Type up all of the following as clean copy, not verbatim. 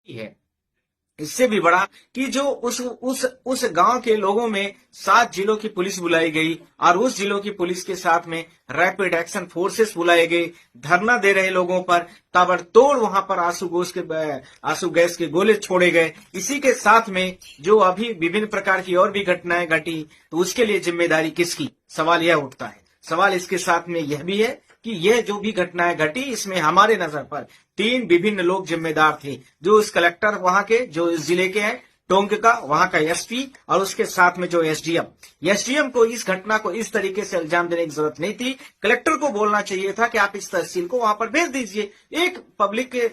है। इससे भी बड़ा कि जो उस गांव के लोगों में 7 जिलों की पुलिस बुलाई गई और उस जिलों की पुलिस के साथ में रैपिड एक्शन फोर्सेस बुलाए गए, धरना दे रहे लोगों पर ताबड़तोड़ वहां पर आंसू गैस के गोले छोड़े गए। इसी के साथ में जो अभी विभिन्न प्रकार की और भी घटनाएं घटी, तो उसके लिए जिम्मेदारी किसकी, सवाल यह उठता है। सवाल इसके साथ में यह भी है कि यह जो भी घटनाएं घटी, इसमें हमारे नजर पर 3 विभिन्न लोग जिम्मेदार थे। जो इस कलेक्टर वहां के, जो इस जिले के हैं टोंक का, वहां का एसपी, और उसके साथ में जो एसडीएम को इस घटना को इस तरीके से इल्जाम देने की जरूरत नहीं थी। कलेक्टर को बोलना चाहिए था कि आप इस तहसील को वहां पर भेज दीजिए। एक पब्लिक के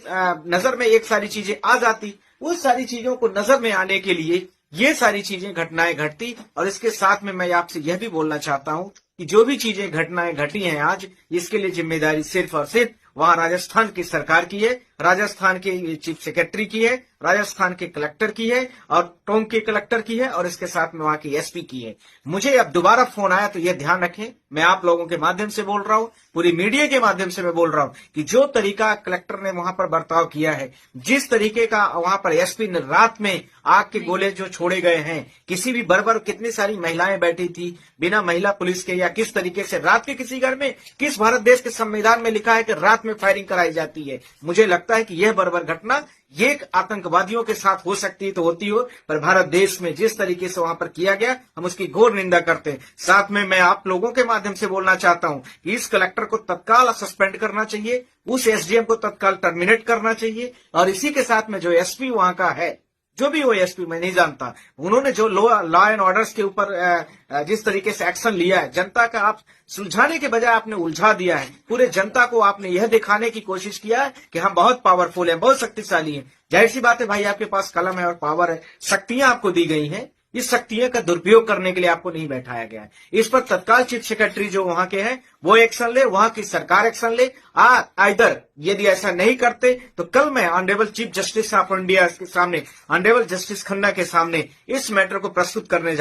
नजर में एक सारी चीजें आ जाती, उस सारी चीजों को नजर में आने के लिए ये सारी चीजें घटनाएं घटती। और इसके साथ में मैं आपसे यह भी बोलना चाहता हूं कि जो भी चीजें घटनाएं घटी हैं आज, इसके लिए जिम्मेदारी सिर्फ और सिर्फ वहां राजस्थान की सरकार की है, राजस्थान के चीफ सेक्रेटरी की है, राजस्थान के कलेक्टर की है, और टोंक के कलेक्टर की है, और इसके साथ में वहां की एसपी की है। मुझे अब दोबारा फोन आया तो यह ध्यान रखें, मैं आप लोगों के माध्यम से बोल रहा हूं, पूरी मीडिया के माध्यम से मैं बोल रहा हूं कि जो तरीका कलेक्टर ने वहां पर बर्ताव किया है, जिस तरीके का वहां पर एसपी ने रात में आग के गोले जो छोड़े गए हैं, किसी भी बरबर कितनी सारी महिलाएं बैठी थी बिना महिला पुलिस के, या किस तरीके से रात के किसी घर में, किस भारत देश के संविधान में लिखा है कि रात में फायरिंग कराई जाती है। मुझे लगता है कि यह बर्बर घटना ये आतंकवादियों के साथ हो सकती है तो होती हो, पर भारत देश में जिस तरीके से वहां पर किया गया, हम उसकी घोर निंदा करते हैं। साथ में मैं आप लोगों के माध्यम से बोलना चाहता हूं कि इस कलेक्टर को तत्काल सस्पेंड करना चाहिए, उस एसडीएम को तत्काल टर्मिनेट करना चाहिए, और इसी के साथ में जो एसपी वहां का है, जो भी वो एसपी मैं नहीं जानता, उन्होंने जो लॉ एंड ऑर्डर्स के ऊपर जिस तरीके से एक्शन लिया है, जनता का आप सुलझाने के बजाय आपने उलझा दिया है। पूरे जनता को आपने यह दिखाने की कोशिश किया है कि हम बहुत पावरफुल हैं, बहुत शक्तिशाली हैं। जाहिर सी बात है भाई, आपके पास कलम है और पावर है, शक्तियां आपको दी गई हैं, इस शक्तियों का दुरुपयोग करने के लिए आपको नहीं बैठाया गया है। इस पर तत्काल चीफ सेक्रेटरी जो वहां के हैं वो एक्शन ले, वहां की सरकार एक्शन ले। आइदर यदि ऐसा नहीं करते तो कल मैं honourable chief justice of India के सामने, ऑनरेबल जस्टिस खन्ना के सामने इस मैटर को प्रस्तुत करने जा